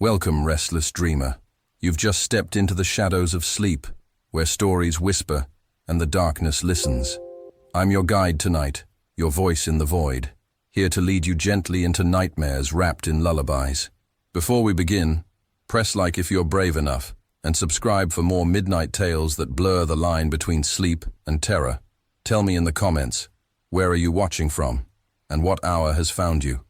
Welcome, restless dreamer. You've just stepped into the shadows of sleep, where stories whisper and the darkness listens. I'm your guide tonight, your voice in the void, here to lead you gently into nightmares wrapped in lullabies. Before we begin, press like if you're brave enough, and subscribe for more midnight tales that blur the line between sleep and terror. Tell me in the comments, where are you watching from, and what hour has found you?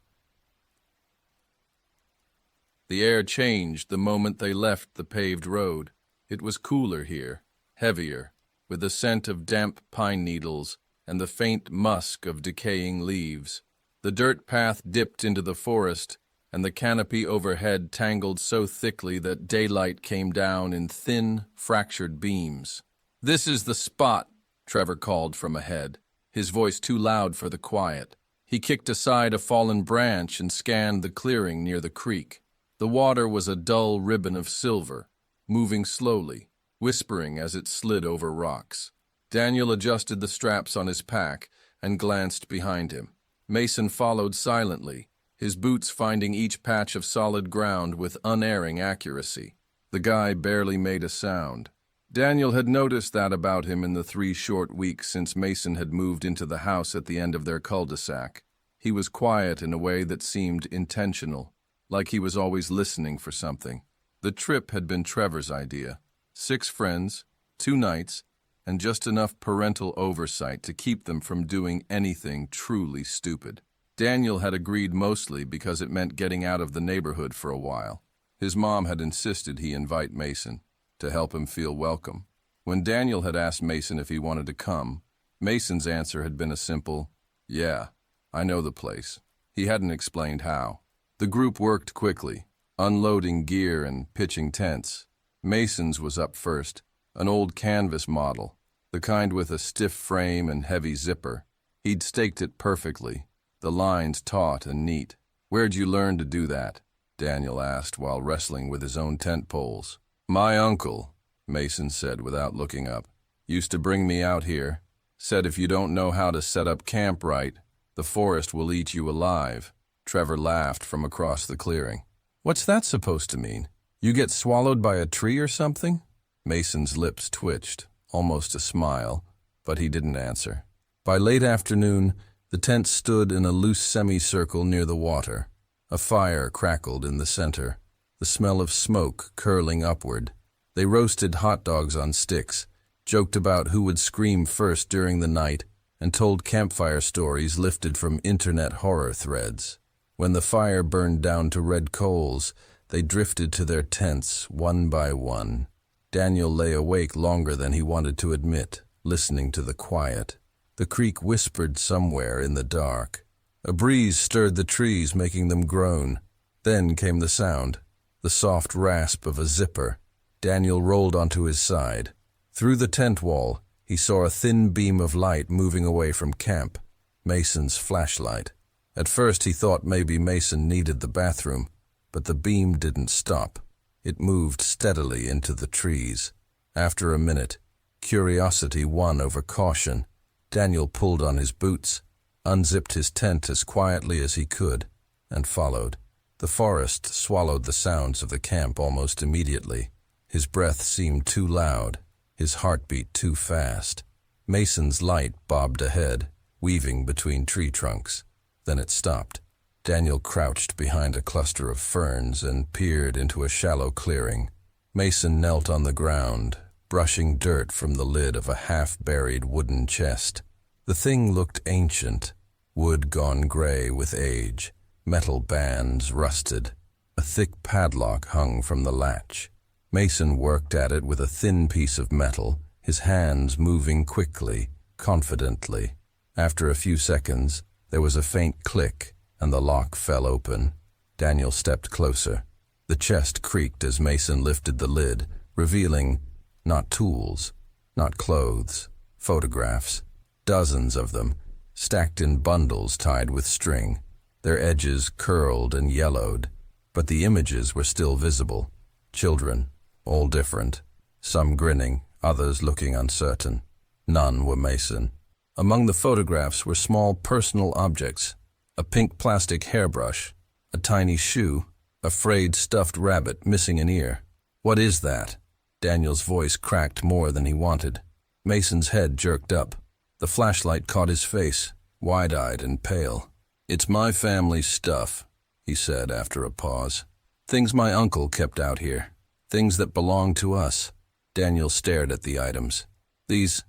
The air changed the moment they left the paved road. It was cooler here, heavier, with the scent of damp pine needles and the faint musk of decaying leaves. The dirt path dipped into the forest, and the canopy overhead tangled so thickly that daylight came down in thin, fractured beams. "This is the spot," Trevor called from ahead, his voice too loud for the quiet. He kicked aside a fallen branch and scanned the clearing near the creek. The water was a dull ribbon of silver, moving slowly, whispering as it slid over rocks. Daniel adjusted the straps on his pack and glanced behind him. Mason followed silently, his boots finding each patch of solid ground with unerring accuracy. The guy barely made a sound. Daniel had noticed that about him in the 3 short weeks since Mason had moved into the house at the end of their cul-de-sac. He was quiet in a way that seemed intentional, like he was always listening for something. The trip had been Trevor's idea. 6 friends, 2 nights, and just enough parental oversight to keep them from doing anything truly stupid. Daniel had agreed mostly because it meant getting out of the neighborhood for a while. His mom had insisted he invite Mason to help him feel welcome. When Daniel had asked Mason if he wanted to come, Mason's answer had been a simple, "Yeah, I know the place." He hadn't explained how. The group worked quickly, unloading gear and pitching tents. Mason's was up first, an old canvas model, the kind with a stiff frame and heavy zipper. He'd staked it perfectly, the lines taut and neat. "Where'd you learn to do that?" Daniel asked while wrestling with his own tent poles. "My uncle," Mason said without looking up, "used to bring me out here. Said if you don't know how to set up camp right, the forest will eat you alive." Trevor laughed from across the clearing. "What's that supposed to mean? You get swallowed by a tree or something?" Mason's lips twitched, almost a smile, but he didn't answer. By late afternoon, the tent stood in a loose semicircle near the water. A fire crackled in the center, the smell of smoke curling upward. They roasted hot dogs on sticks, joked about who would scream first during the night, and told campfire stories lifted from internet horror threads. When the fire burned down to red coals, they drifted to their tents one by one. Daniel lay awake longer than he wanted to admit, listening to the quiet. The creek whispered somewhere in the dark. A breeze stirred the trees, making them groan. Then came the sound, the soft rasp of a zipper. Daniel rolled onto his side. Through the tent wall, he saw a thin beam of light moving away from camp, Mason's flashlight. At first he thought maybe Mason needed the bathroom, but the beam didn't stop. It moved steadily into the trees. After a minute, curiosity won over caution. Daniel pulled on his boots, unzipped his tent as quietly as he could, and followed. The forest swallowed the sounds of the camp almost immediately. His breath seemed too loud, his heartbeat too fast. Mason's light bobbed ahead, weaving between tree trunks. Then it stopped. Daniel crouched behind a cluster of ferns and peered into a shallow clearing. Mason knelt on the ground, brushing dirt from the lid of a half-buried wooden chest. The thing looked ancient, wood gone gray with age, metal bands rusted. A thick padlock hung from the latch. Mason worked at it with a thin piece of metal, his hands moving quickly, confidently. After a few seconds, there was a faint click, and the lock fell open. Daniel stepped closer. The chest creaked as Mason lifted the lid, revealing not tools, not clothes, photographs, dozens of them, stacked in bundles tied with string. Their edges curled and yellowed, but the images were still visible. Children, all different, some grinning, others looking uncertain. None were Mason. Among the photographs were small personal objects, a pink plastic hairbrush, a tiny shoe, A frayed stuffed rabbit missing an ear. What is that? Daniel's voice cracked more than he wanted. Mason's head jerked up. The flashlight caught his face, wide-eyed and pale. It's my family's stuff, he said after a pause. Things my uncle kept out here. Things that belong to us. Daniel stared at the items. These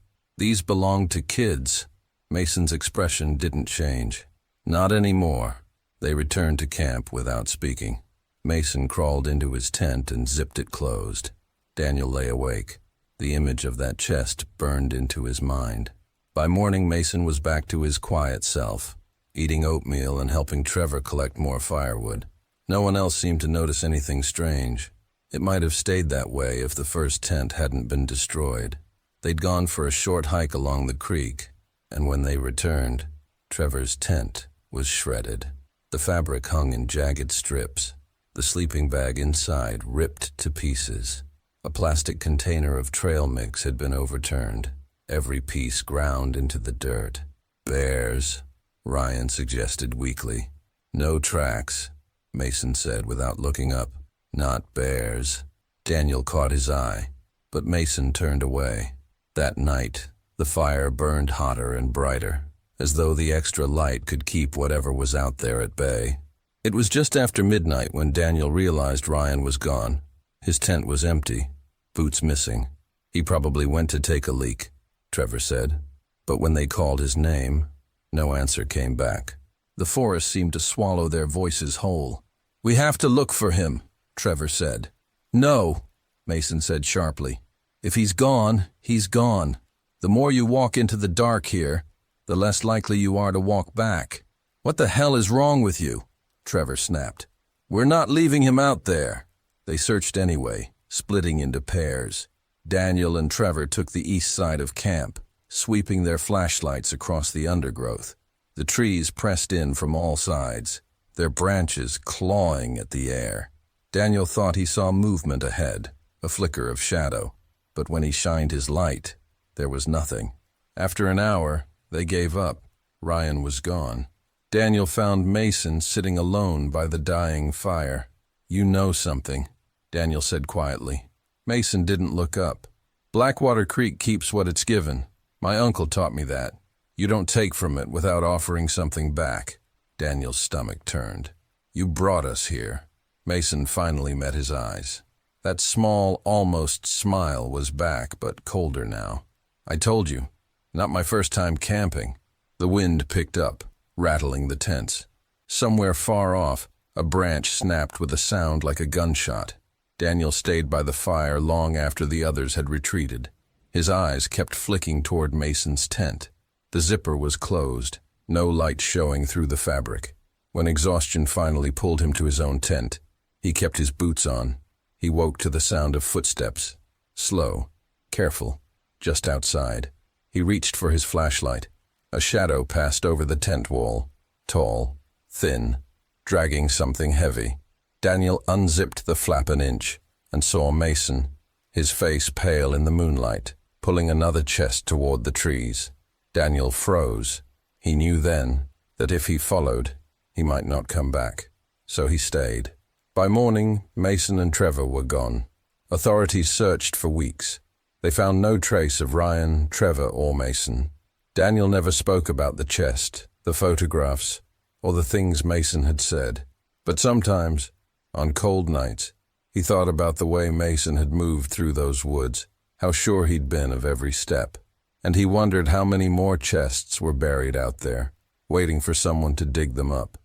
belong to kids. Mason's expression didn't change. Not anymore. They returned to camp without speaking. Mason crawled into his tent and zipped it closed. Daniel lay awake. The image of that chest burned into his mind. By morning, Mason was back to his quiet self, eating oatmeal and helping Trevor collect more firewood. No one else seemed to notice anything strange. It might have stayed that way if the first tent hadn't been destroyed. They'd gone for a short hike along the creek, and when they returned, Trevor's tent was shredded. The fabric hung in jagged strips, the sleeping bag inside ripped to pieces. A plastic container of trail mix had been overturned, every piece ground into the dirt. Bears, Ryan suggested weakly. No tracks, Mason said without looking up. Not bears. Daniel caught his eye, but Mason turned away. That night, the fire burned hotter and brighter, as though the extra light could keep whatever was out there at bay. It was just after midnight when Daniel realized Ryan was gone. His tent was empty, boots missing. He probably went to take a leak, Trevor said. But when they called his name, no answer came back. The forest seemed to swallow their voices whole. We have to look for him, Trevor said. No, Mason said sharply. If he's gone, he's gone. The more you walk into the dark here, the less likely you are to walk back. What the hell is wrong with you? Trevor snapped. We're not leaving him out there. They searched anyway, splitting into pairs. Daniel and Trevor took the east side of camp, sweeping their flashlights across the undergrowth. The trees pressed in from all sides, their branches clawing at the air. Daniel thought he saw movement ahead, a flicker of shadow, but when he shined his light, there was nothing. After an hour, they gave up. Ryan was gone. Daniel found Mason sitting alone by the dying fire. You know something, Daniel said quietly. Mason didn't look up. Blackwater Creek keeps what it's given. My uncle taught me that. You don't take from it without offering something back. Daniel's stomach turned. You brought us here. Mason finally met his eyes. That small, almost smile was back, but colder now. I told you, not my first time camping. The wind picked up, rattling the tents. Somewhere far off, a branch snapped with a sound like a gunshot. Daniel stayed by the fire long after the others had retreated. His eyes kept flicking toward Mason's tent. The zipper was closed, no light showing through the fabric. When exhaustion finally pulled him to his own tent, he kept his boots on. He woke to the sound of footsteps. Slow, careful, just outside. He reached for his flashlight. A shadow passed over the tent wall, tall, thin, dragging something heavy. Daniel unzipped the flap an inch and saw Mason, his face pale in the moonlight, pulling another chest toward the trees. Daniel froze. He knew then that if he followed, he might not come back. So he stayed. By morning, Mason and Trevor were gone. Authorities searched for weeks. They found no trace of Ryan, Trevor, or Mason. Daniel never spoke about the chest, the photographs, or the things Mason had said. But sometimes, on cold nights, he thought about the way Mason had moved through those woods, how sure he'd been of every step. And he wondered how many more chests were buried out there, waiting for someone to dig them up.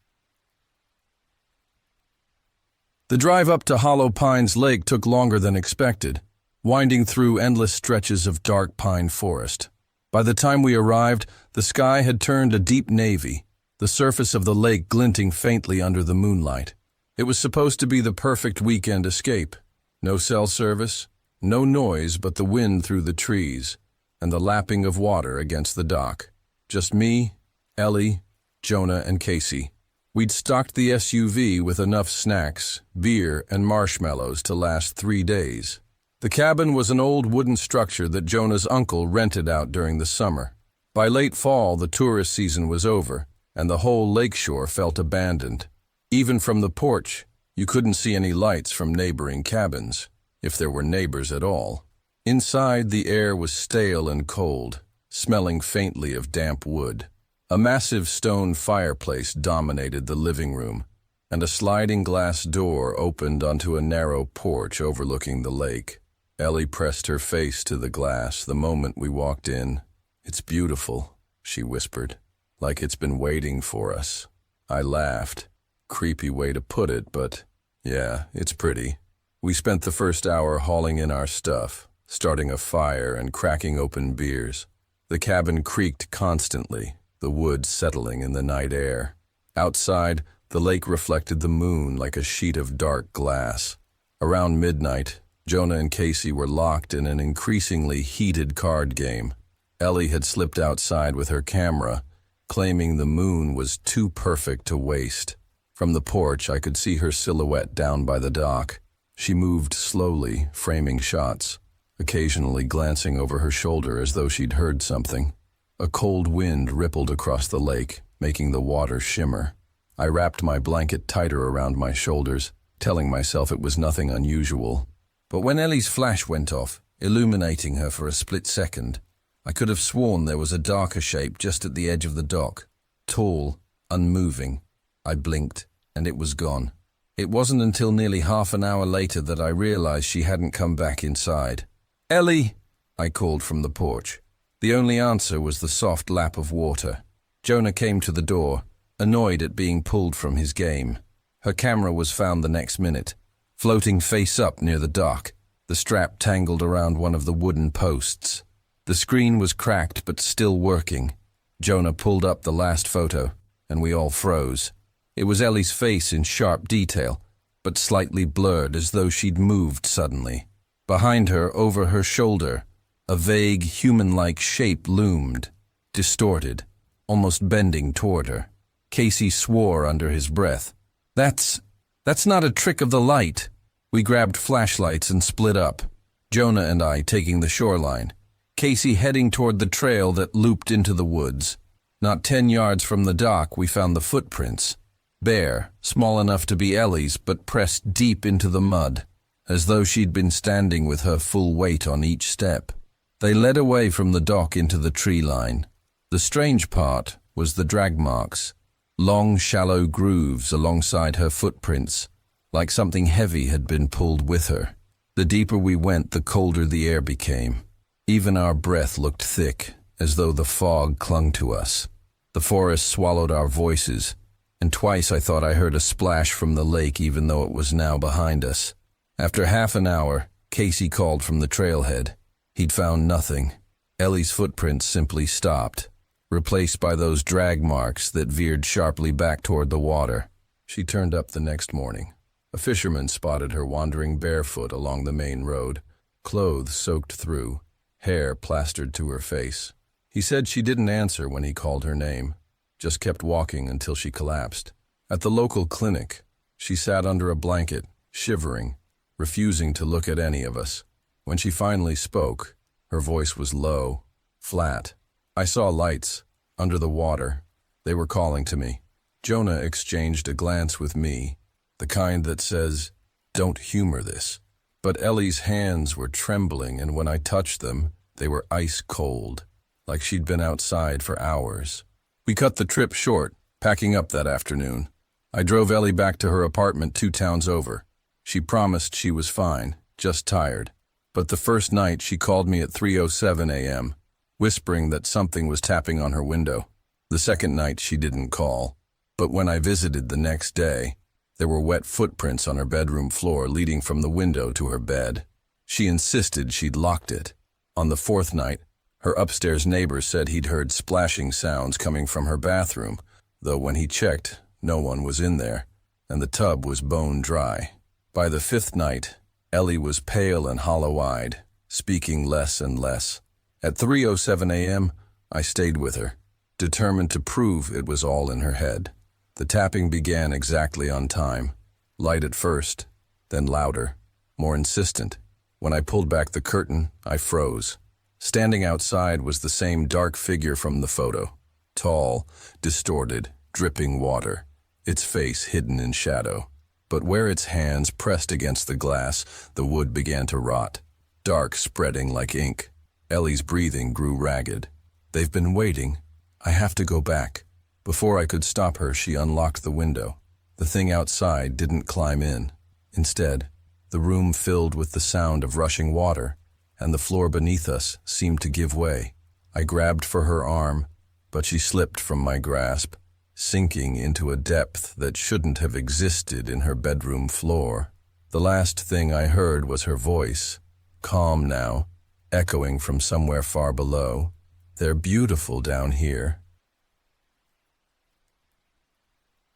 The drive up to Hollow Pines Lake took longer than expected, winding through endless stretches of dark pine forest. By the time we arrived, the sky had turned a deep navy, the surface of the lake glinting faintly under the moonlight. It was supposed to be the perfect weekend escape. No cell service, no noise but the wind through the trees, and the lapping of water against the dock. Just me, Ellie, Jonah, and Casey. We'd stocked the SUV with enough snacks, beer, and marshmallows to last 3 days. The cabin was an old wooden structure that Jonah's uncle rented out during the summer. By late fall, the tourist season was over, and the whole lakeshore felt abandoned. Even from the porch, You couldn't see any lights from neighboring cabins, if there were neighbors at all. Inside, the air was stale and cold, smelling faintly of damp wood. A massive stone fireplace dominated the living room, and a sliding glass door opened onto a narrow porch overlooking the lake. Ellie pressed her face to the glass the moment we walked in. "It's beautiful," she whispered, "like it's been waiting for us." I laughed. Creepy way to put it, but yeah, it's pretty. We spent the first hour hauling in our stuff, starting a fire and cracking open beers. The cabin creaked constantly, the wood settling in the night air. Outside, the lake reflected the moon like a sheet of dark glass. Around midnight, Jonah and Casey were locked in an increasingly heated card game. Ellie had slipped outside with her camera, claiming the moon was too perfect to waste. From the porch, I could see her silhouette down by the dock. She moved slowly, framing shots, occasionally glancing over her shoulder as though she'd heard something. A cold wind rippled across the lake, making the water shimmer. I wrapped my blanket tighter around my shoulders, telling myself it was nothing unusual. But when Ellie's flash went off, illuminating her for a split second, I could have sworn there was a darker shape just at the edge of the dock. Tall, unmoving. I blinked, and it was gone. It wasn't until nearly half an hour later that I realized she hadn't come back inside. "Ellie!" I called from the porch. The only answer was the soft lap of water. Jonah came to the door, annoyed at being pulled from his game. Her camera was found the next minute, floating face up near the dock, the strap tangled around one of the wooden posts. The screen was cracked but still working. Jonah pulled up the last photo, and we all froze. It was Ellie's face in sharp detail, but slightly blurred as though she'd moved suddenly. Behind her, over her shoulder, a vague, human-like shape loomed, distorted, almost bending toward her. Casey swore under his breath. That's not a trick of the light." We grabbed flashlights and split up, Jonah and I taking the shoreline, Casey heading toward the trail that looped into the woods. Not 10 yards from the dock, we found the footprints. Bare, small enough to be Ellie's, but pressed deep into the mud, as though she'd been standing with her full weight on each step. They led away from the dock into the tree line. The strange part was the drag marks, long, shallow grooves alongside her footprints, like something heavy had been pulled with her. The deeper we went, the colder the air became. Even our breath looked thick, as though the fog clung to us. The forest swallowed our voices, and twice I thought I heard a splash from the lake even though it was now behind us. After half an hour, Casey called from the trailhead. He'd found nothing. Ellie's footprints simply stopped, replaced by those drag marks that veered sharply back toward the water. She turned up the next morning. A fisherman spotted her wandering barefoot along the main road, clothes soaked through, hair plastered to her face. He said she didn't answer when he called her name, just kept walking until she collapsed. At the local clinic, she sat under a blanket, shivering, refusing to look at any of us. When she finally spoke, her voice was low, flat. I saw lights, under the water. They were calling to me. Jonah exchanged a glance with me, the kind that says, "Don't humor this." But Ellie's hands were trembling, and when I touched them, they were ice cold, like she'd been outside for hours. We cut the trip short, packing up that afternoon. I drove Ellie back to her apartment 2 towns over. She promised she was fine, just tired. But the first night she called me at 3:07 a.m., whispering that something was tapping on her window. The second night she didn't call. But when I visited the next day, there were wet footprints on her bedroom floor leading from the window to her bed. She insisted she'd locked it. On the 4th night, her upstairs neighbor said he'd heard splashing sounds coming from her bathroom, though when he checked, no one was in there, and the tub was bone dry. By the 5th night, Ellie was pale and hollow-eyed, speaking less and less. At 3:07 a.m., I stayed with her, determined to prove it was all in her head. The tapping began exactly on time, light at first, then louder, more insistent. When I pulled back the curtain, I froze. Standing outside was the same dark figure from the photo, tall, distorted, dripping water, its face hidden in shadow. but where its hands pressed against the glass, the wood began to rot, dark spreading like ink. Ellie's breathing grew ragged. "They've been waiting. I have to go back." Before I could stop her, she unlocked the window. The thing outside didn't climb in. Instead, the room filled with the sound of rushing water, and the floor beneath us seemed to give way. I grabbed for her arm, but she slipped from my grasp, sinking into a depth that shouldn't have existed in her bedroom floor. The last thing I heard was her voice, calm now, echoing from somewhere far below. "They're beautiful down here."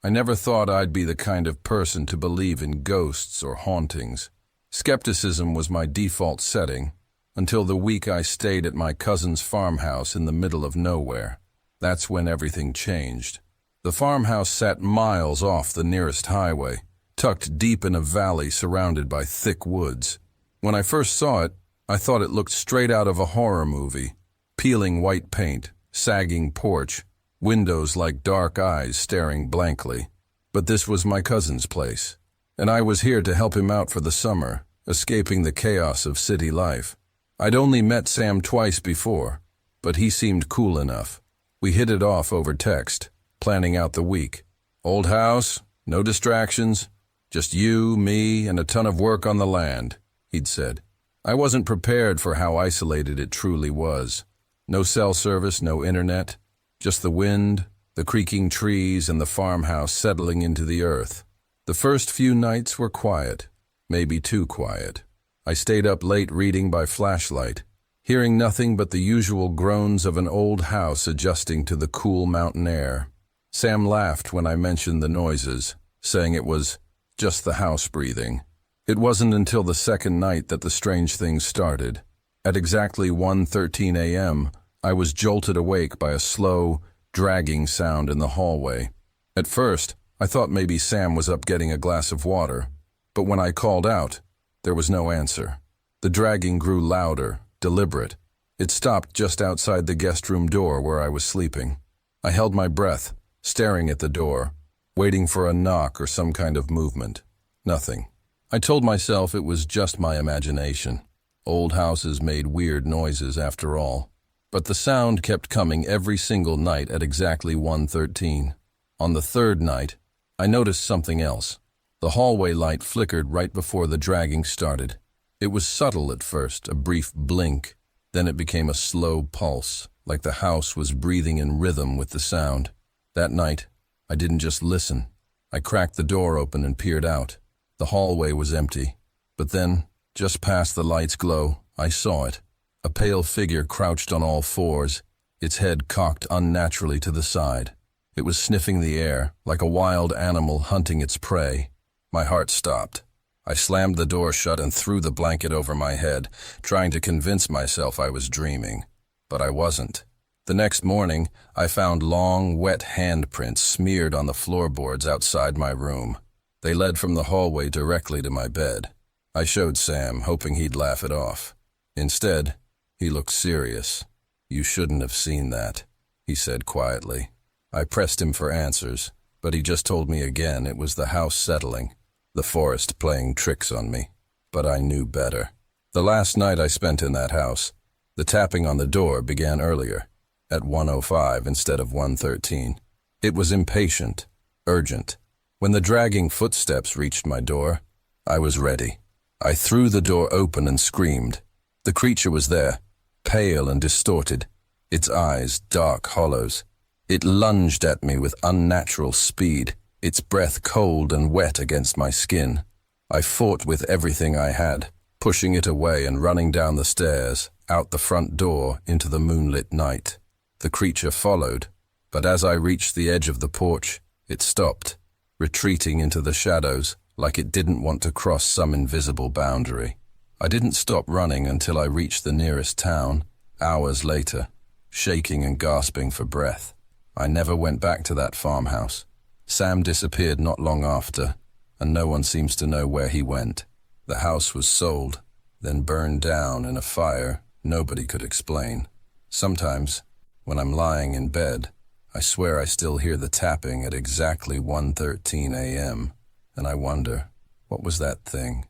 I never thought I'd be the kind of person to believe in ghosts or hauntings. Skepticism was my default setting, until the week I stayed at my cousin's farmhouse in the middle of nowhere. That's when everything changed. The farmhouse sat miles off the nearest highway, tucked deep in a valley surrounded by thick woods. When I first saw it, I thought it looked straight out of a horror movie. Peeling white paint, sagging porch, windows like dark eyes staring blankly. But this was my cousin's place, and I was here to help him out for the summer, escaping the chaos of city life. I'd only met Sam twice before, but he seemed cool enough. We hit it off over text, planning out the week. "Old house, no distractions, just you, me, and a ton of work on the land," he'd said. I wasn't prepared for how isolated it truly was. No cell service, no internet, just the wind, the creaking trees, and the farmhouse settling into the earth. The first few nights were quiet, maybe too quiet. I stayed up late reading by flashlight, hearing nothing but the usual groans of an old house adjusting to the cool mountain air. Sam laughed when I mentioned the noises, saying it was just the house breathing. It wasn't until the second night that the strange things started. At exactly 1:13 a.m., I was jolted awake by a slow, dragging sound in the hallway. At first, I thought maybe Sam was up getting a glass of water, but when I called out, there was no answer. The dragging grew louder, deliberate. It stopped just outside the guest room door where I was sleeping. I held my breath, staring at the door, waiting for a knock or some kind of movement. Nothing. I told myself it was just my imagination. Old houses made weird noises after all. But the sound kept coming every single night at exactly 1:13. On the third night, I noticed something else. The hallway light flickered right before the dragging started. It was subtle at first, a brief blink. Then it became a slow pulse, like the house was breathing in rhythm with the sound. That night, I didn't just listen. I cracked the door open and peered out. The hallway was empty. But then, just past the light's glow, I saw it. A pale figure crouched on all fours, its head cocked unnaturally to the side. It was sniffing the air, like a wild animal hunting its prey. My heart stopped. I slammed the door shut and threw the blanket over my head, trying to convince myself I was dreaming. But I wasn't. The next morning, I found long, wet handprints smeared on the floorboards outside my room. They led from the hallway directly to my bed. I showed Sam, hoping he'd laugh it off. Instead, he looked serious. "You shouldn't have seen that," he said quietly. I pressed him for answers, but he just told me again it was the house settling, the forest playing tricks on me. But I knew better. The last night I spent in that house, the tapping on the door began earlier, at 1:05 instead of 1:13. It was impatient, urgent. When the dragging footsteps reached my door, I was ready. I threw the door open and screamed. The creature was there, pale and distorted, its eyes dark hollows. It lunged at me with unnatural speed, its breath cold and wet against my skin. I fought with everything I had, pushing it away and running down the stairs, out the front door into the moonlit night. The creature followed, but as I reached the edge of the porch, it stopped, retreating into the shadows like it didn't want to cross some invisible boundary. I didn't stop running until I reached the nearest town, hours later, shaking and gasping for breath. I never went back to that farmhouse. Sam disappeared not long after, and no one seems to know where he went. The house was sold, then burned down in a fire nobody could explain. Sometimes, when I'm lying in bed, I swear I still hear the tapping at exactly 1:13 a.m. and I wonder, what was that thing?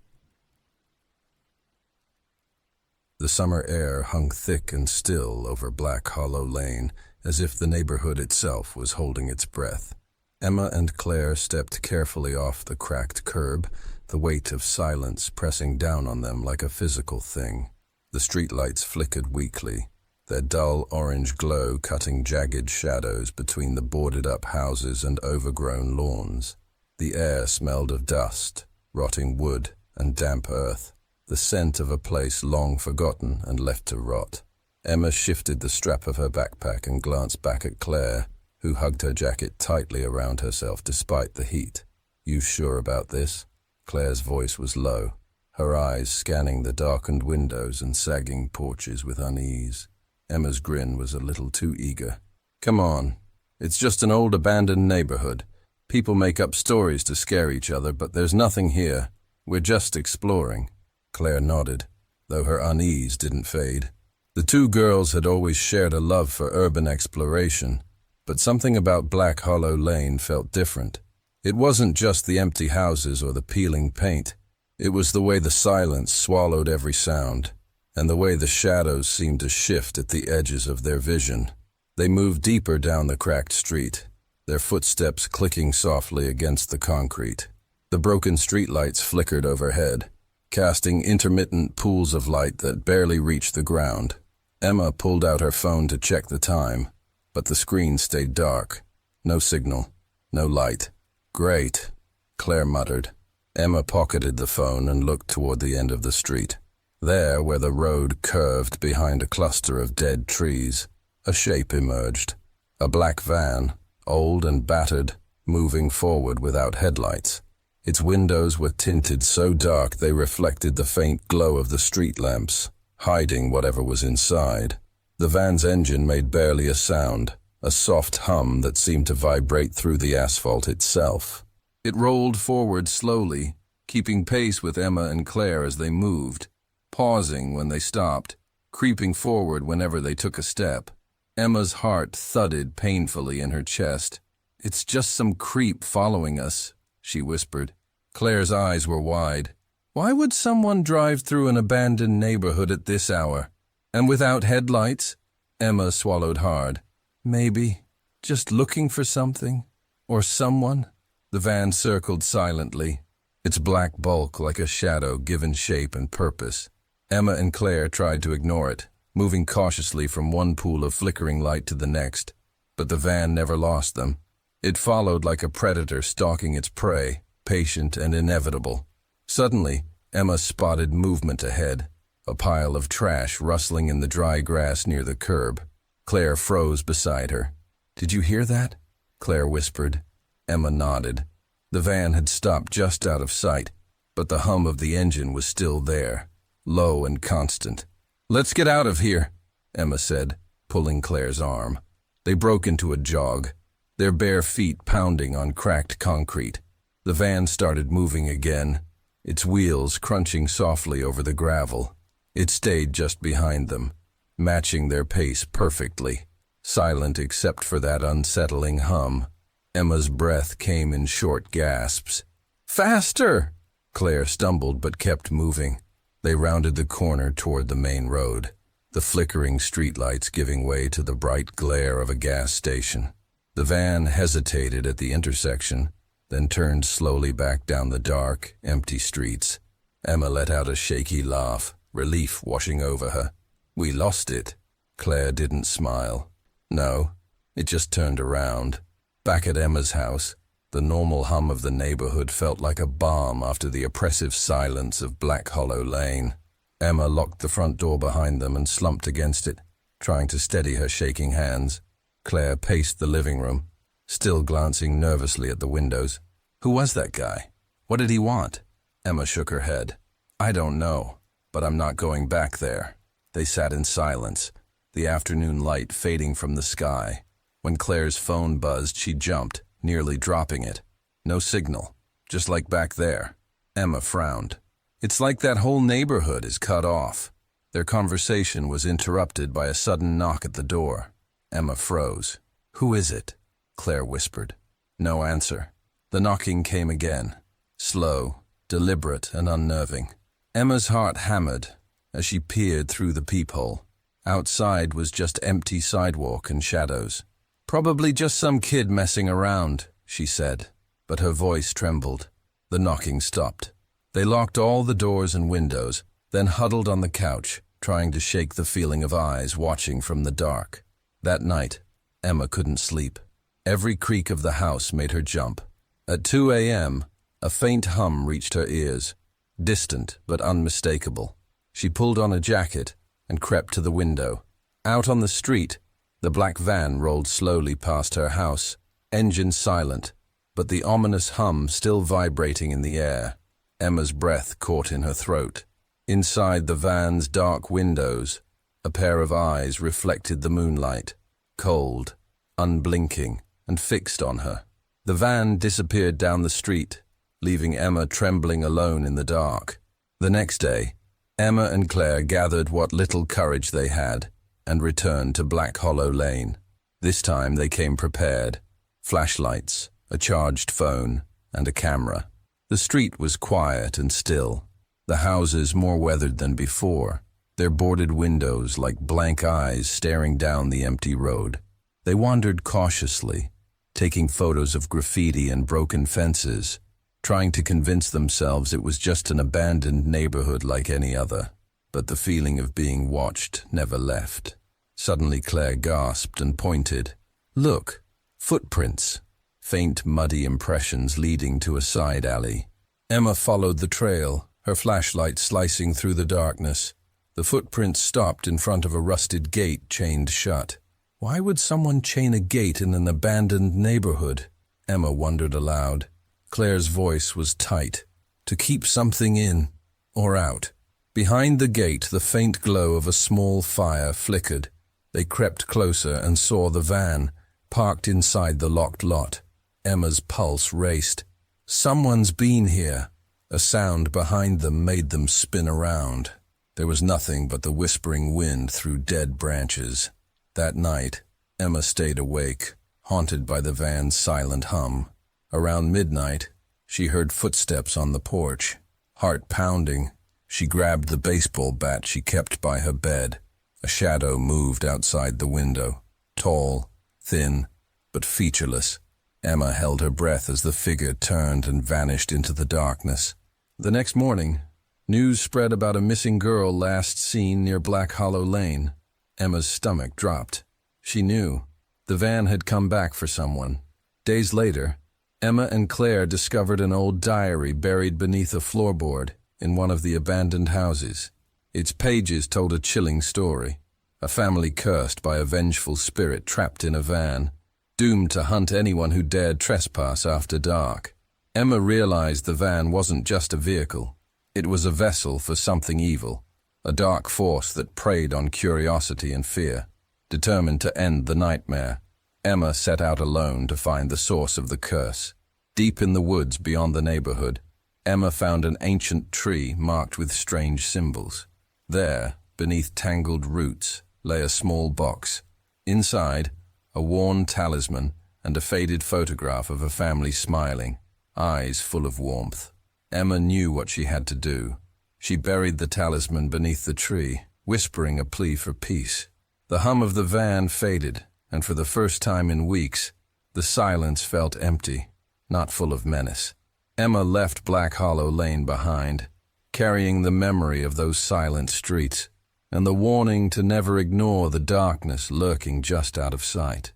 The summer air hung thick and still over Black Hollow Lane, as if the neighborhood itself was holding its breath. Emma and Claire stepped carefully off the cracked curb, the weight of silence pressing down on them like a physical thing. The streetlights flickered weakly, their dull orange glow cutting jagged shadows between the boarded-up houses and overgrown lawns. The air smelled of dust, rotting wood, and damp earth, the scent of a place long forgotten and left to rot. Emma shifted the strap of her backpack and glanced back at Claire, who hugged her jacket tightly around herself despite the heat. "You sure about this?" Claire's voice was low, her eyes scanning the darkened windows and sagging porches with unease. Emma's grin was a little too eager. "Come on. It's just an old abandoned neighborhood. People make up stories to scare each other, but there's nothing here. We're just exploring." Claire nodded, though her unease didn't fade. The two girls had always shared a love for urban exploration, but something about Black Hollow Lane felt different. It wasn't just the empty houses or the peeling paint. It was the way the silence swallowed every sound, and the way the shadows seemed to shift at the edges of their vision. They moved deeper down the cracked street, their footsteps clicking softly against the concrete. The broken streetlights flickered overhead, casting intermittent pools of light that barely reached the ground. Emma pulled out her phone to check the time, but the screen stayed dark. No signal, no light. "Great," Claire muttered. Emma pocketed the phone and looked toward the end of the street. There, where the road curved behind a cluster of dead trees, a shape emerged. A black van, old and battered, moving forward without headlights. Its windows were tinted so dark they reflected the faint glow of the street lamps, hiding whatever was inside. The van's engine made barely a sound, a soft hum that seemed to vibrate through the asphalt itself. It rolled forward slowly, keeping pace with Emma and Claire as they moved, pausing when they stopped, creeping forward whenever they took a step. Emma's heart thudded painfully in her chest. "It's just some creep following us," she whispered. Claire's eyes were wide. Why would someone drive through an abandoned neighborhood at this hour? And without headlights? Emma swallowed hard. Maybe, just looking for something, or someone. The van circled silently, its black bulk like a shadow given shape and purpose. Emma and Claire tried to ignore it, moving cautiously from one pool of flickering light to the next, but the van never lost them. It followed like a predator stalking its prey, patient and inevitable. Suddenly, Emma spotted movement ahead, a pile of trash rustling in the dry grass near the curb. Claire froze beside her. "Did you hear that?" Claire whispered. Emma nodded. The van had stopped just out of sight, but the hum of the engine was still there, low and constant. "Let's get out of here," Emma said, pulling Claire's arm. They broke into a jog, their bare feet pounding on cracked concrete. The van started moving again, its wheels crunching softly over the gravel. It stayed just behind them, matching their pace perfectly, silent except for that unsettling hum. Emma's breath came in short gasps. "Faster!" Claire stumbled but kept moving. They rounded the corner toward the main road, the flickering streetlights giving way to the bright glare of a gas station. The van hesitated at the intersection, then turned slowly back down the dark, empty streets. Emma let out a shaky laugh, relief washing over her. "We lost it." Claire didn't smile. No, it just turned around. Back at Emma's house, the normal hum of the neighborhood felt like a balm after the oppressive silence of Black Hollow Lane. Emma locked the front door behind them and slumped against it, trying to steady her shaking hands. Claire paced the living room, still glancing nervously at the windows. "Who was that guy? What did he want?" Emma shook her head. "I don't know, but I'm not going back there." They sat in silence, the afternoon light fading from the sky. When Claire's phone buzzed, she jumped, nearly dropping it. No signal, just like back there. Emma frowned. "It's like that whole neighborhood is cut off." Their conversation was interrupted by a sudden knock at the door. Emma froze. "Who is it?" Claire whispered. No answer. The knocking came again, slow, deliberate, and unnerving. Emma's heart hammered as she peered through the peephole. Outside was just empty sidewalk and shadows. "Probably just some kid messing around," she said, but her voice trembled. The knocking stopped. They locked all the doors and windows, then huddled on the couch, trying to shake the feeling of eyes watching from the dark. That night, Emma couldn't sleep. Every creak of the house made her jump. At 2 a.m., a faint hum reached her ears, distant but unmistakable. She pulled on a jacket and crept to the window. Out on the street, the black van rolled slowly past her house, engine silent, but the ominous hum still vibrating in the air. Emma's breath caught in her throat. Inside the van's dark windows, a pair of eyes reflected the moonlight, cold, unblinking, and fixed on her. The van disappeared down the street, leaving Emma trembling alone in the dark. The next day, Emma and Claire gathered what little courage they had and returned to Black Hollow Lane. This time they came prepared: flashlights, a charged phone, and a camera. The street was quiet and still, the houses more weathered than before, their boarded windows like blank eyes staring down the empty road. They wandered cautiously, taking photos of graffiti and broken fences, trying to convince themselves it was just an abandoned neighborhood like any other. But the feeling of being watched never left. Suddenly Claire gasped and pointed. "Look, footprints." Faint, muddy impressions leading to a side alley. Emma followed the trail, her flashlight slicing through the darkness. The footprints stopped in front of a rusted gate chained shut. Why would someone chain a gate in an abandoned neighborhood? Emma wondered aloud. Claire's voice was tight. To keep something in or out. Behind the gate, the faint glow of a small fire flickered. They crept closer and saw the van, parked inside the locked lot. Emma's pulse raced. Someone's been here. A sound behind them made them spin around. There was nothing but the whispering wind through dead branches. That night, Emma stayed awake, haunted by the van's silent hum. Around midnight, she heard footsteps on the porch. Heart pounding, she grabbed the baseball bat she kept by her bed. A shadow moved outside the window, tall, thin, but featureless. Emma held her breath as the figure turned and vanished into the darkness. The next morning, news spread about a missing girl last seen near Black Hollow Lane. Emma's stomach dropped. She knew. The van had come back for someone. Days later, Emma and Claire discovered an old diary buried beneath a floorboard in one of the abandoned houses. Its pages told a chilling story. A family cursed by a vengeful spirit trapped in a van, doomed to hunt anyone who dared trespass after dark. Emma realized the van wasn't just a vehicle. It was a vessel for something evil, a dark force that preyed on curiosity and fear. Determined to end the nightmare, Emma set out alone to find the source of the curse. Deep in the woods beyond the neighborhood, Emma found an ancient tree marked with strange symbols. There, beneath tangled roots, lay a small box. Inside, a worn talisman and a faded photograph of a family smiling, eyes full of warmth. Emma knew what she had to do. She buried the talisman beneath the tree, whispering a plea for peace. The hum of the van faded, and for the first time in weeks, the silence felt empty, not full of menace. Emma left Black Hollow Lane behind, carrying the memory of those silent streets, and the warning to never ignore the darkness lurking just out of sight.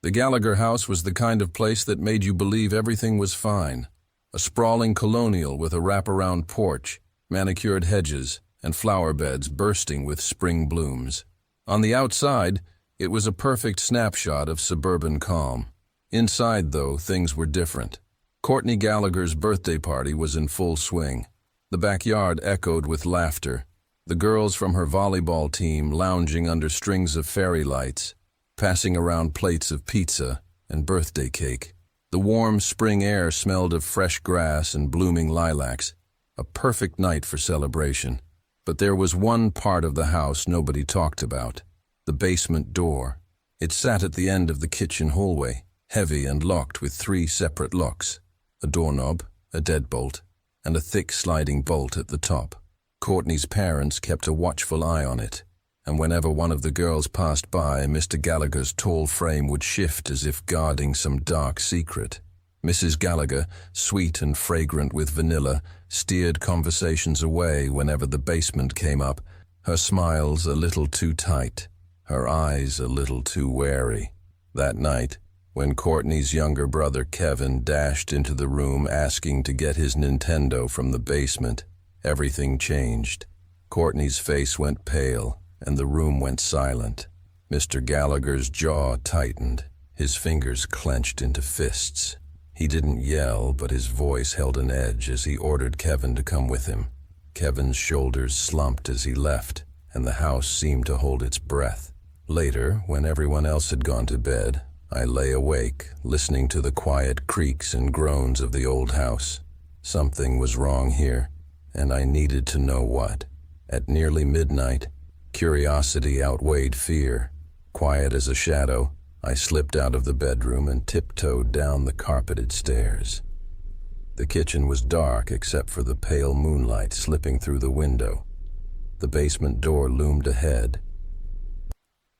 The Gallagher house was the kind of place that made you believe everything was fine. A sprawling colonial with a wraparound porch, manicured hedges, and flower beds bursting with spring blooms. On the outside, it was a perfect snapshot of suburban calm. Inside, though, things were different. Courtney Gallagher's birthday party was in full swing. The backyard echoed with laughter, the girls from her volleyball team lounging under strings of fairy lights, passing around plates of pizza and birthday cake. The warm spring air smelled of fresh grass and blooming lilacs, a perfect night for celebration. But there was one part of the house nobody talked about, the basement door. It sat at the end of the kitchen hallway, heavy and locked with 3 separate locks, a doorknob, a deadbolt, and a thick sliding bolt at the top. Courtney's parents kept a watchful eye on it, and whenever one of the girls passed by, Mr. Gallagher's tall frame would shift as if guarding some dark secret. Mrs. Gallagher, sweet and fragrant with vanilla, steered conversations away whenever the basement came up, her smiles a little too tight, her eyes a little too wary. That night, when Courtney's younger brother Kevin dashed into the room asking to get his Nintendo from the basement, everything changed. Courtney's face went pale, and the room went silent. Mr. Gallagher's jaw tightened, his fingers clenched into fists. He didn't yell, but his voice held an edge as he ordered Kevin to come with him. Kevin's shoulders slumped as he left, and the house seemed to hold its breath. Later, when everyone else had gone to bed, I lay awake, listening to the quiet creaks and groans of the old house. Something was wrong here, and I needed to know what. At nearly midnight, curiosity outweighed fear. Quiet as a shadow, I slipped out of the bedroom and tiptoed down the carpeted stairs. The kitchen was dark except for the pale moonlight slipping through the window. The basement door loomed ahead.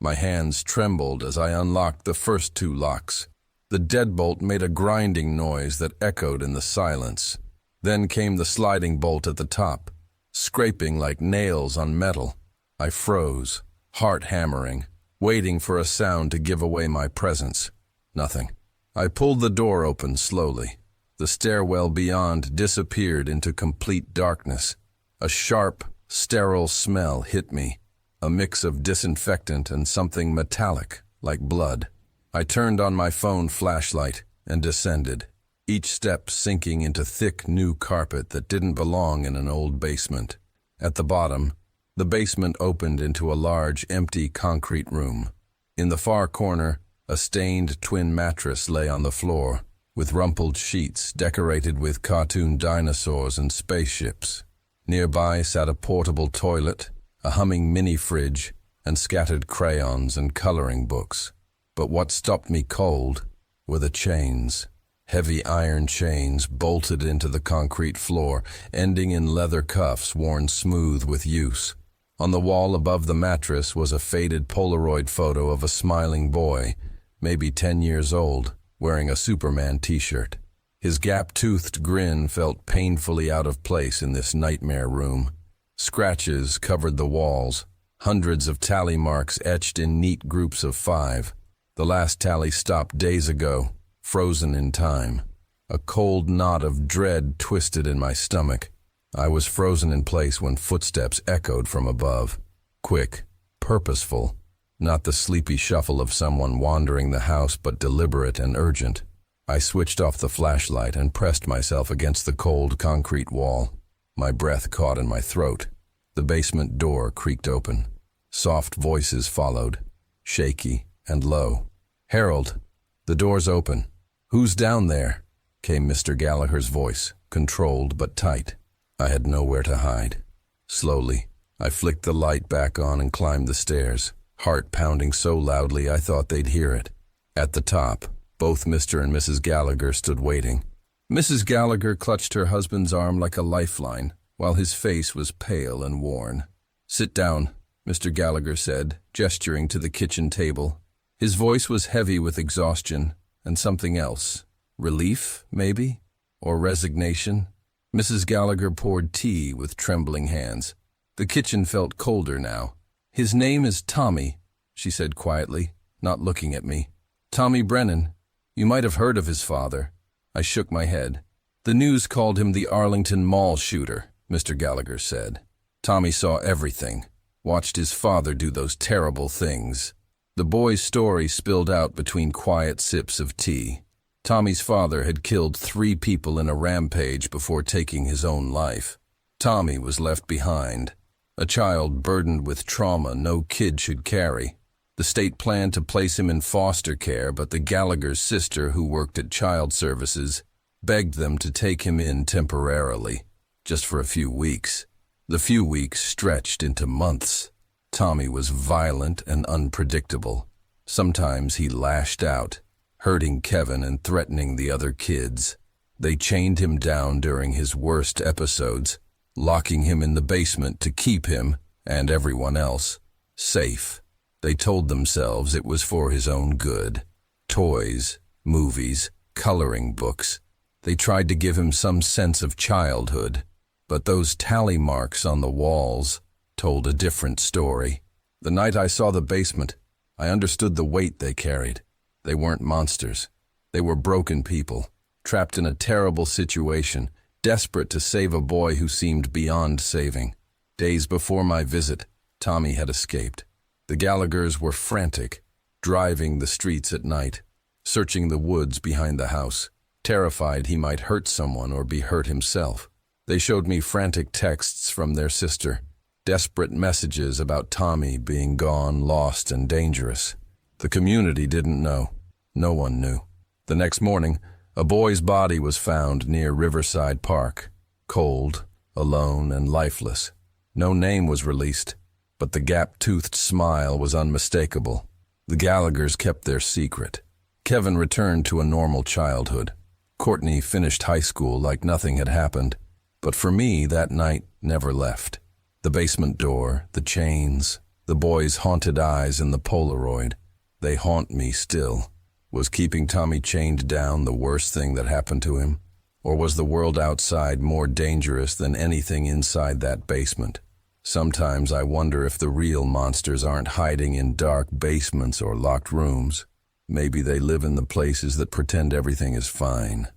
My hands trembled as I unlocked the first 2 locks. The deadbolt made a grinding noise that echoed in the silence. Then came the sliding bolt at the top, scraping like nails on metal. I froze, heart hammering, waiting for a sound to give away my presence. Nothing. I pulled the door open slowly. The stairwell beyond disappeared into complete darkness. A sharp, sterile smell hit me, a mix of disinfectant and something metallic, like blood. I turned on my phone flashlight and descended, each step sinking into thick new carpet that didn't belong in an old basement. At the bottom, the basement opened into a large, empty concrete room. In the far corner, a stained twin mattress lay on the floor, with rumpled sheets decorated with cartoon dinosaurs and spaceships. Nearby sat a portable toilet, a humming mini-fridge, and scattered crayons and coloring books. But what stopped me cold were the chains. Heavy iron chains bolted into the concrete floor, ending in leather cuffs worn smooth with use. On the wall above the mattress was a faded Polaroid photo of a smiling boy, maybe 10 years old, wearing a Superman t-shirt. His gap-toothed grin felt painfully out of place in this nightmare room. Scratches covered the walls, hundreds of tally marks etched in neat groups of 5. The last tally stopped days ago, frozen in time. A cold knot of dread twisted in my stomach. I was frozen in place when footsteps echoed from above. Quick, purposeful, not the sleepy shuffle of someone wandering the house, but deliberate and urgent. I switched off the flashlight and pressed myself against the cold concrete wall. My breath caught in my throat. The basement door creaked open. Soft voices followed, shaky and low. "Harold, the door's open." "Who's down there?" came Mr. Gallagher's voice, controlled but tight. I had nowhere to hide. Slowly, I flicked the light back on and climbed the stairs, heart pounding so loudly I thought they'd hear it. At the top, both Mr. and Mrs. Gallagher stood waiting. Mrs. Gallagher clutched her husband's arm like a lifeline, while his face was pale and worn. "Sit down," Mr. Gallagher said, gesturing to the kitchen table. His voice was heavy with exhaustion and something else. Relief, maybe? Or resignation? Mrs. Gallagher poured tea with trembling hands. The kitchen felt colder now. "His name is Tommy," she said quietly, not looking at me. "Tommy Brennan. You might have heard of his father." I shook my head. "The news called him the Arlington Mall shooter," Mr. Gallagher said. "Tommy saw everything, watched his father do those terrible things." The boy's story spilled out between quiet sips of tea. Tommy's father had killed 3 people in a rampage before taking his own life. Tommy was left behind, a child burdened with trauma no kid should carry. The state planned to place him in foster care, but the Gallagher's sister, who worked at child services, begged them to take him in temporarily, just for a few weeks. The few weeks stretched into months. Tommy was violent and unpredictable. Sometimes he lashed out, hurting Kevin and threatening the other kids. They chained him down during his worst episodes, locking him in the basement to keep him, and everyone else, safe. They told themselves it was for his own good. Toys, movies, coloring books. They tried to give him some sense of childhood, but those tally marks on the walls told a different story. The night I saw the basement, I understood the weight they carried. They weren't monsters. They were broken people, trapped in a terrible situation, desperate to save a boy who seemed beyond saving. Days before my visit, Tommy had escaped. The Gallaghers were frantic, driving the streets at night, searching the woods behind the house, terrified he might hurt someone or be hurt himself. They showed me frantic texts from their sister, desperate messages about Tommy being gone, lost, and dangerous. The community didn't know. No one knew. The next morning, a boy's body was found near Riverside Park, cold, alone, and lifeless. No name was released, but the gap-toothed smile was unmistakable. The Gallaghers kept their secret. Kevin returned to a normal childhood. Courtney finished high school like nothing had happened, but for me that night never left. The basement door, the chains, the boy's haunted eyes in the Polaroid, they haunt me still. Was keeping Tommy chained down the worst thing that happened to him? Or was the world outside more dangerous than anything inside that basement? Sometimes I wonder if the real monsters aren't hiding in dark basements or locked rooms. Maybe they live in the places that pretend everything is fine.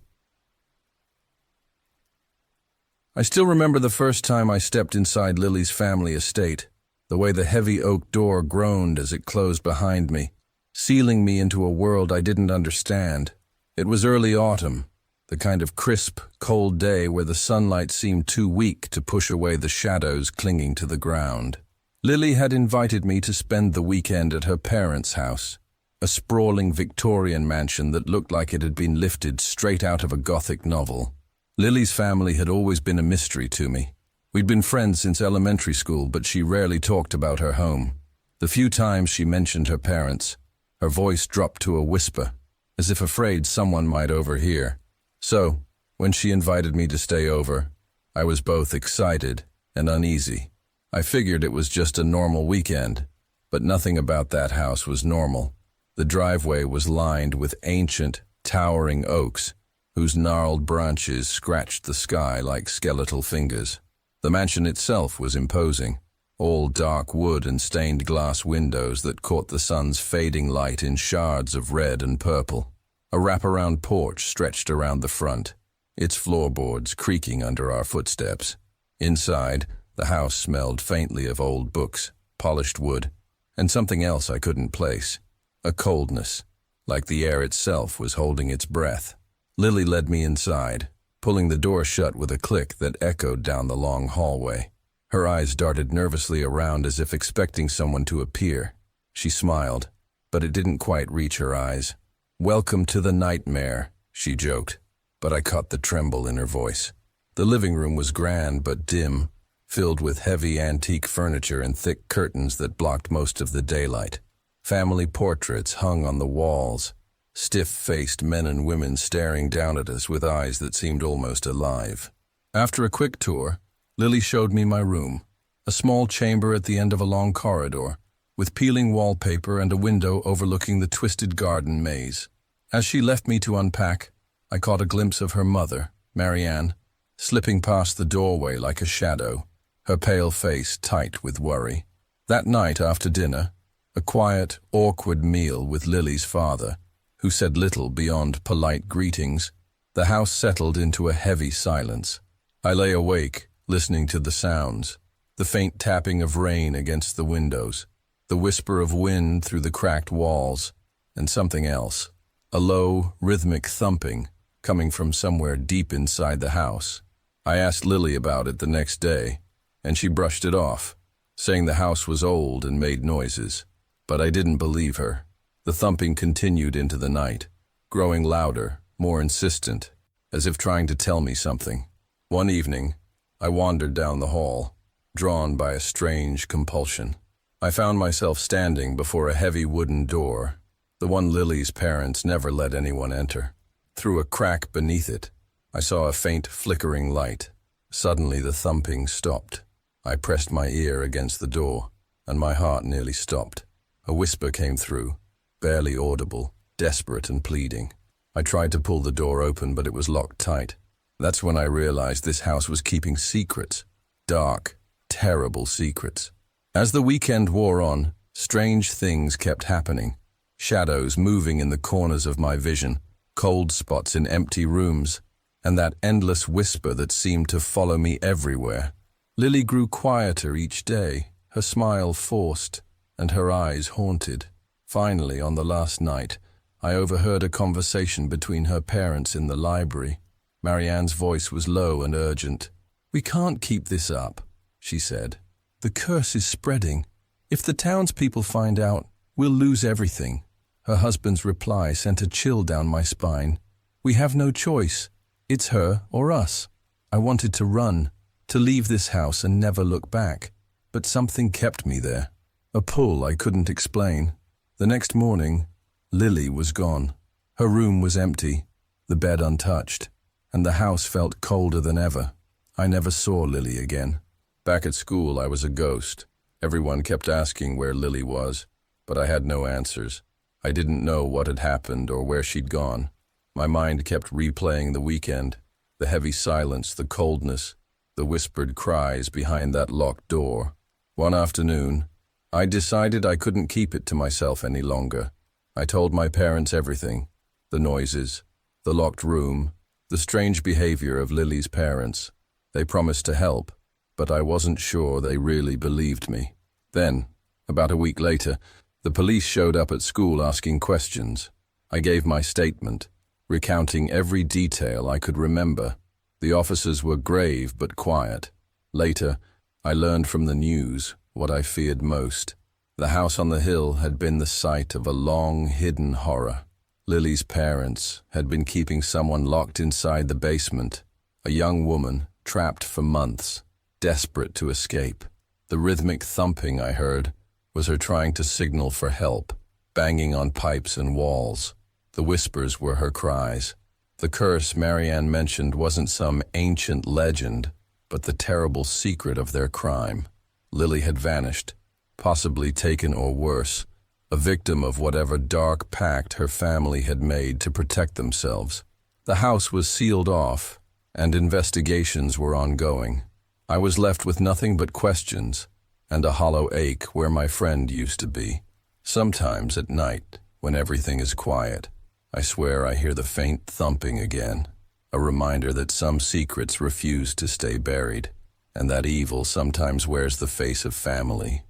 I still remember the first time I stepped inside Lily's family estate, the way the heavy oak door groaned as it closed behind me, sealing me into a world I didn't understand. It was early autumn, the kind of crisp, cold day where the sunlight seemed too weak to push away the shadows clinging to the ground. Lily had invited me to spend the weekend at her parents' house, a sprawling Victorian mansion that looked like it had been lifted straight out of a Gothic novel. Lily's family had always been a mystery to me. We'd been friends since elementary school, but she rarely talked about her home. The few times she mentioned her parents, her voice dropped to a whisper, as if afraid someone might overhear. So, when she invited me to stay over, I was both excited and uneasy. I figured it was just a normal weekend, but nothing about that house was normal. The driveway was lined with ancient, towering oaks, whose gnarled branches scratched the sky like skeletal fingers. The mansion itself was imposing, all dark wood and stained glass windows that caught the sun's fading light in shards of red and purple. A wraparound porch stretched around the front, its floorboards creaking under our footsteps. Inside, the house smelled faintly of old books, polished wood, and something else I couldn't place. A coldness, like the air itself was holding its breath. Lily led me inside, pulling the door shut with a click that echoed down the long hallway. Her eyes darted nervously around as if expecting someone to appear. She smiled, but it didn't quite reach her eyes. "Welcome to the nightmare," she joked, but I caught the tremble in her voice. The living room was grand but dim, filled with heavy antique furniture and thick curtains that blocked most of the daylight. Family portraits hung on the walls, stiff-faced men and women staring down at us with eyes that seemed almost alive. After a quick tour, Lily showed me my room, a small chamber at the end of a long corridor, with peeling wallpaper and a window overlooking the twisted garden maze. As she left me to unpack, I caught a glimpse of her mother, Marianne, slipping past the doorway like a shadow, her pale face tight with worry. That night after dinner, a quiet, awkward meal with Lily's father, who said little beyond polite greetings, the house settled into a heavy silence. I lay awake, listening to the sounds, the faint tapping of rain against the windows, the whisper of wind through the cracked walls, and something else, a low, rhythmic thumping coming from somewhere deep inside the house. I asked Lily about it the next day, and she brushed it off, saying the house was old and made noises. But I didn't believe her. The thumping continued into the night, growing louder, more insistent, as if trying to tell me something. One evening, I wandered down the hall, drawn by a strange compulsion. I found myself standing before a heavy wooden door, The one Lily's parents never let anyone enter. Through a crack beneath it, I saw a faint flickering light. Suddenly the thumping stopped. I pressed my ear against the door, and my heart nearly stopped. A whisper came through, barely audible, desperate and pleading. I tried to pull the door open, but it was locked tight. That's when I realized this house was keeping secrets. Dark, terrible secrets. As the weekend wore on, strange things kept happening. Shadows moving in the corners of my vision, cold spots in empty rooms, and that endless whisper that seemed to follow me everywhere. Lily grew quieter each day, her smile forced, and her eyes haunted. Finally, on the last night, I overheard a conversation between her parents in the library. Marianne's voice was low and urgent. "We can't keep this up," she said. "The curse is spreading. If the townspeople find out, we'll lose everything." Her husband's reply sent a chill down my spine. "We have no choice. It's her or us." I wanted to run, to leave this house and never look back, but something kept me there. A pull I couldn't explain. The next morning, Lily was gone. Her room was empty, the bed untouched, and the house felt colder than ever. I never saw Lily again. Back at school, I was a ghost. Everyone kept asking where Lily was, but I had no answers. I didn't know what had happened or where she'd gone. My mind kept replaying the weekend, the heavy silence, the coldness, the whispered cries behind that locked door. One afternoon, I decided I couldn't keep it to myself any longer. I told my parents everything, the noises, the locked room, the strange behavior of Lily's parents. They promised to help, but I wasn't sure they really believed me. Then, about a week later, the police showed up at school asking questions. I gave my statement, recounting every detail I could remember. The officers were grave but quiet. Later, I learned from the news what I feared most. The house on the hill had been the site of a long, hidden horror. Lily's parents had been keeping someone locked inside the basement, a young woman trapped for months, desperate to escape. The rhythmic thumping I heard was her trying to signal for help, banging on pipes and walls. The whispers were her cries. The curse Marianne mentioned wasn't some ancient legend, but the terrible secret of their crime. Lily had vanished, possibly taken or worse, a victim of whatever dark pact her family had made to protect themselves. The house was sealed off, and investigations were ongoing. I was left with nothing but questions, and a hollow ache where my friend used to be. Sometimes at night, when everything is quiet, I swear I hear the faint thumping again, a reminder that some secrets refuse to stay buried, and that evil sometimes wears the face of family.